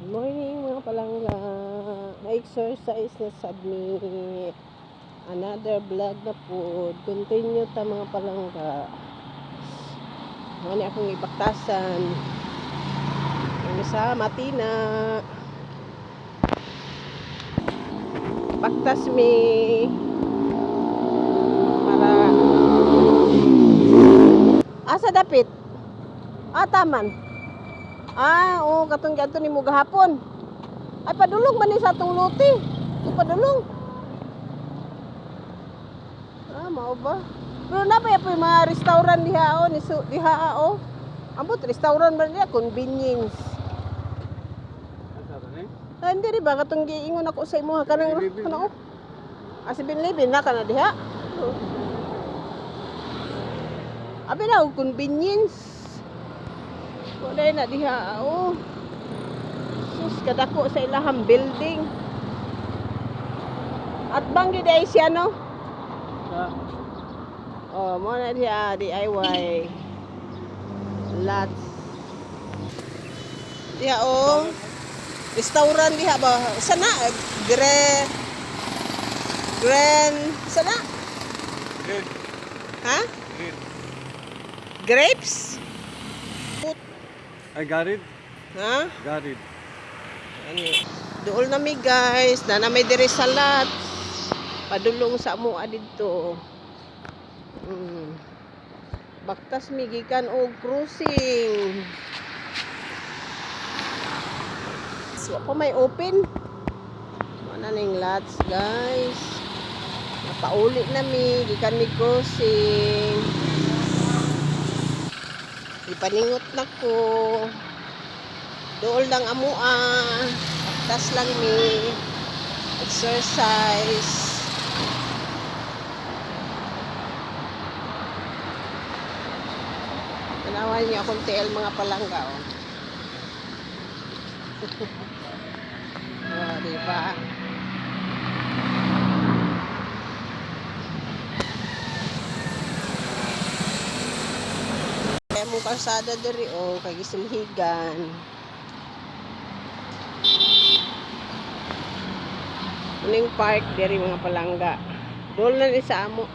Morning mga palangga. Exercise na submit. Another vlog na po. Continue ta mga palangga. Ano akong ibaktasan. Ano sa Matina. Baktas mi. Para. Asa dapit? Taman. Katong ganto ni mo gahapon. Ay padulong man ni sa atong luti. Padulong. Mao ba? Pero na pa yung mga restaurant diha diha Ambot restaurant man diha convenience. Hindi rin ba katong giingon ako sa imo kanang ano? 7-Eleven na kana diha. Abi na convenience. Wala na diha Sus kadako sa ilahang building. At banggi day siya no? Mo na diha DIY. Lots. Diha restaurant diha ba? Sana sana? Grape. Ha? Grape. Grapes? I got it. Ha? Got it. Dool na mi guys, na may dire salat. Padulong sa amoa didto. Baktas mi gikan og cruising. So pa may open. Mana ning lots guys. Napauli na mi gikan mi cruising. Ipaningot na ko. Dool lang amoa. Baktas lang mi. Exercise. Tanawan niyo akong TL mga palangga diba? Kaya mong kalsada diri kay gisilhigan. Muning park diri mga palangga. Dool na ni sa amo.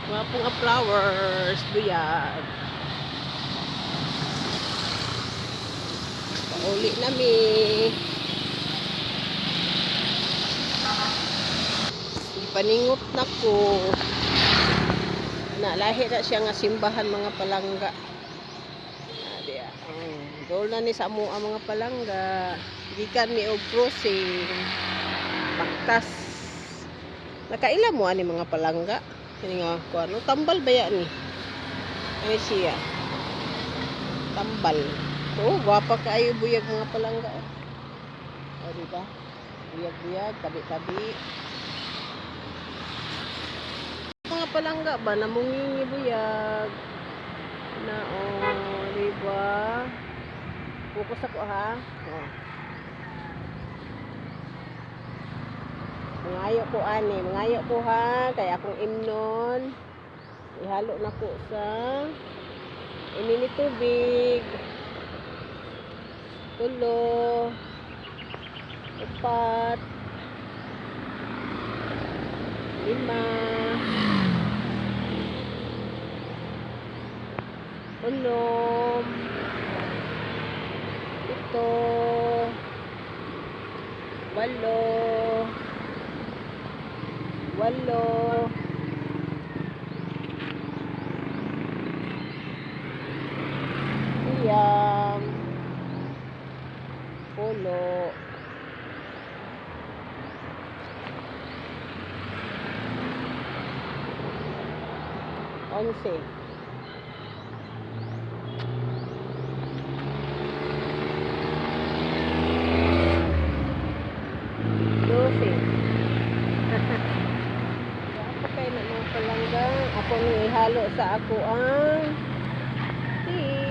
Mga pong flowers, buyag. Pauli na mi. Paningot na ko. Lahi na siya nga simbahan mga palangga. Dool na ni sa amo ang mga palangga. Gikan mi og cruising. Baktas. Nakaila mo ani mga palangga. Kini nga ko tambal baya ni. Ano siya? Tambal. Gwapa kaayo buyag mga palangga. Diba? Buyag-buyag, tabi-tabi. Mga palangga ba namungingi buyag. Diba? Focus ako ha. Mangayo ko ha, kaya akong imnon. Ihalo na ko sa inini tubig. 3, 4, 5, 6, 8, 9, 10, 11. 12. Kapay na mga palangga. Ako nang ihalo sa ako ang tea.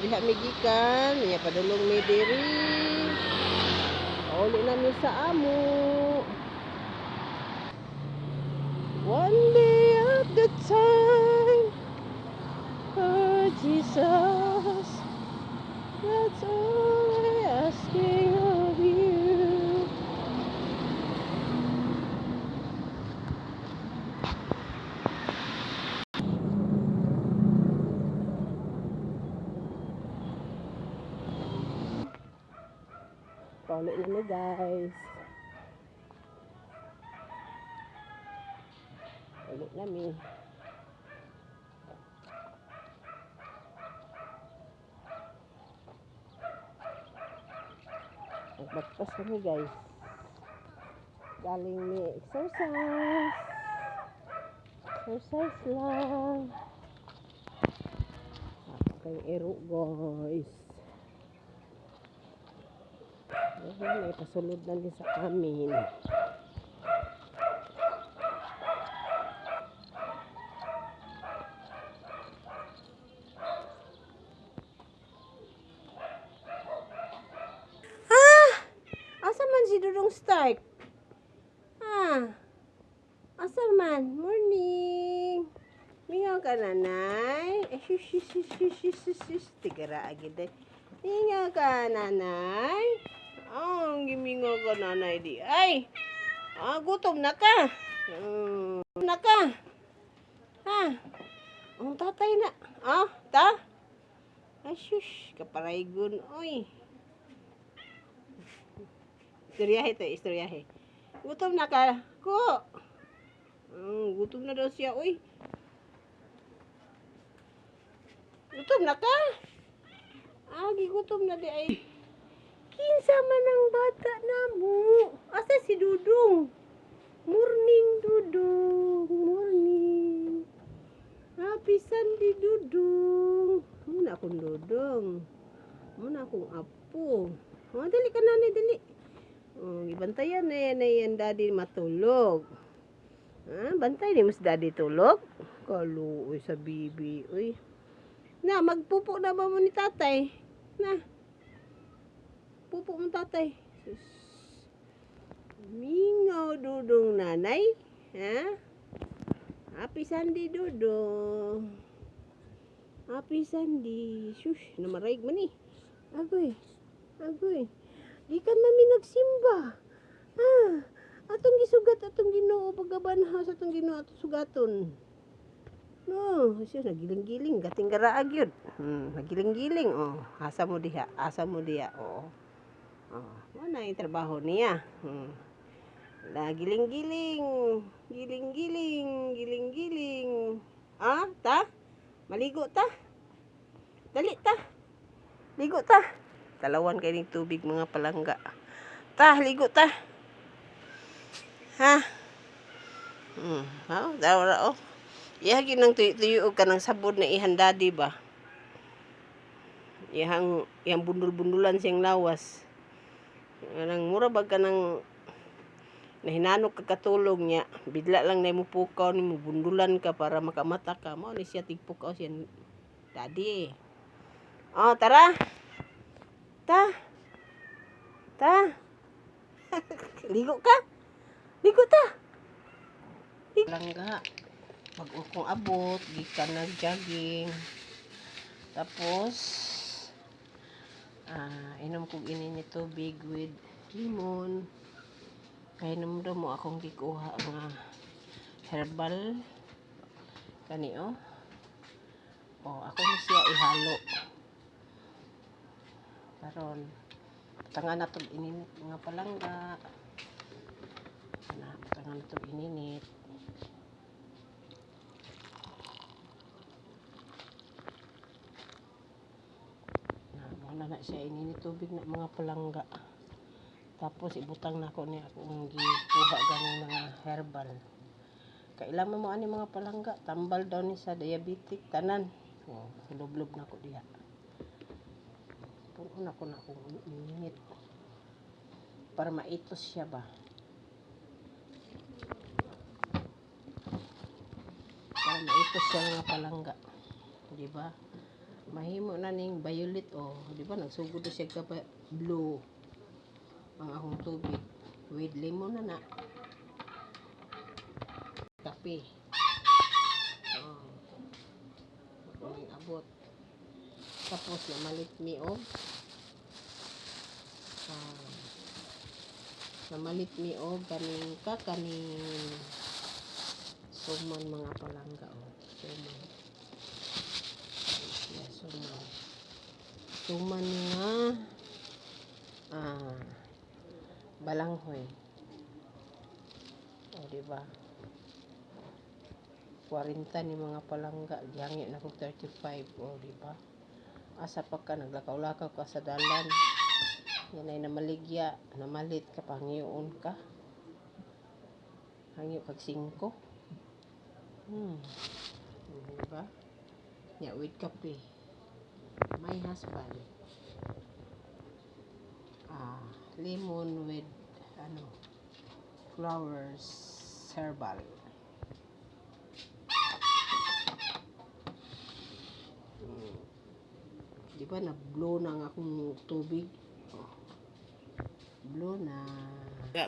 diha migikan, niya padulong mi diri. Uli namin sa amo. One day at the time, oh Jesus, that's all I asking of you. Paulit na mi guys. Ulit na mi. Nagbaktas kami guys. Galing ni exercise. Exercise lang. Napakay ero guys. May pasulod na din sa amin. Asa man si Dudong Stark? Asa man? Morning. Mingaw ka nanay? Shush. Tigara agad eh. Mingaw ka nanay? Gimingaw ka nanay di. Ay! Gutom na ka. Na ka. Ang tatay na. Ta? Ay, shush. Kaparaygon. Oy. Istoryahe. Gutom na ka. Gutom na daw siya. Uy. Gutom na ka? Gigutom na di ay. Kinsa man ang bata na mo. Asa si Dudong? Morning, Dudong. Morning. Happy Sunday, Dudong. Muna akong Dudong. Muna akong apo. Dali ka nanay, dali. Ibantayan na yan daddy matulog. Bantay ni mas daddy tulog. Kaluoy sa bibi. Uy. Na, magpupo na ba mo ni tatay? Na. Pupo mo tatay. Sus. Mingaw Dudong nanay. Happy Sunday Dudong. Happy Sunday. Shush, namaraig man eh. Agoy. Di ka mami nagsimba. Atong gisugat, atong Ginoo paggabanha sa atong Ginoo atong sugaton. No, siya nagiling-giling, gating garaag yun. Nagiling-giling, asa mo diha. Ano yung trabaho niya? Giling-giling. Giling-giling. Ta? Maligo ta? Dali ta. Ligo ta. Talawan kayo ng tubig mga palangga. Ligo ta. Dawara. Ihagi ng tuyo ka ng sabon na ihanda, di ba? Yang bundul-bundulan siyang lawas. Nang mura bag ka ng nahinanok ka katulog niya. Bigla lang na mo pukaw ni mo bundulan ka para makamata ka. Mao ni siya tigpukaw siya. Daddy. Tara. Ta. Ligo ka? Ligo ta. Langga. Pag akong abot, gikan nag-jogging. Tapos, inom kong ininit tubig with lemon. Kaya inom daw mo akong gikuha nga herbal. Kani ako na siya ihalo. Karon, patangan na ito ininit mga palangga. Patangan na ito ininit. Na siya ininit tubig na mga palangga. Tapos ibutang na ako niya akong gikuha ganing mga herbal. Kailangan mo ani mga palangga, tambal daw ni sa diabetic tanan. Lublob na ako diha. Puno na akong ininit. Para maitos siya ba. Para maitos siya mga palangga. Di ba? Mahimo na ning violet oh. Di ba nagsugod na siya ka blue. Ang akong tubig. With lemon na na. Kape. Oh. Ang abot. Tapos namalit mi og namalit mi og kaning suman mga palangga oh. Suman. Yeah, suman. Suman nga balanghoy. O di ba? 40 ni mga palangga, gihangi na ko 35 o di ba? Asa pa ka naglakaw-lakaw ka sa dalan. Yan ay namaligya, namalit ka pangyoon ka. Hangyo kag 5. Di ba? Ya with kape. My husband. Lemon with flowers herbal. Di ba na blow na ang akong tubig? Oh. Blow na.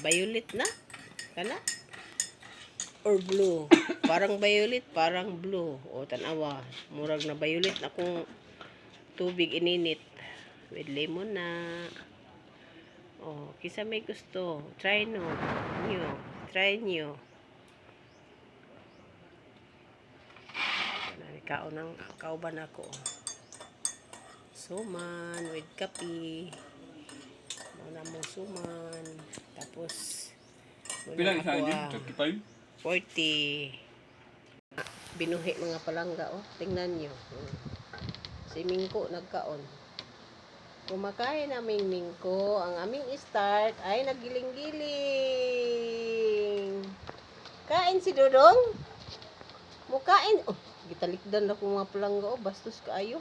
Violet na? Kana? Or blue? Parang violet, parang blue. O tanawa, murag na violet na akong tubig ininit. With lemon na. Oh, kisa may gusto. Try nyo. Try nyo. Kauban ako. Suman with kape. Muna mong suman. Tapos Pila isa din? 35? 40. Binuhi mga palangga oh. Tingnan nyo. Si Mingko nagkaon. Kumakain naming Mingko. Ang aming start ay naggiling-giling. Kain si Dodong. Mukain. Oh, gitalikdan na ko mga palangga oh. Bastos kaayo.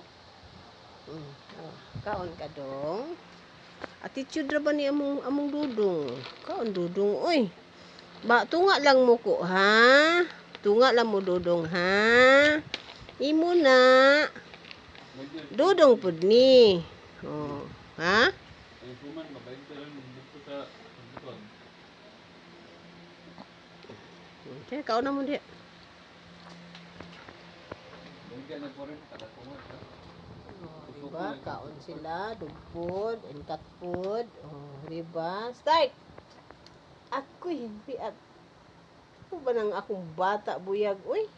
Kaon ka dong. Attitude ra ba ni among Dodong? Kaon Dodong oy. Ba tunga lang mo ko ha. Tunga lang mo Dodong ha. Imo na. Dodong pud ni. Oh, ha? Ang suman mabait ka lang dito sa butuan. Okay, kaon na mo di. Bigyan na po rin kada tunga. Oh, diba? Kaon sila, dog food and cat food. Oh, diba? Start! Ako hindi at ako ba nang akong bata buyag? Uy,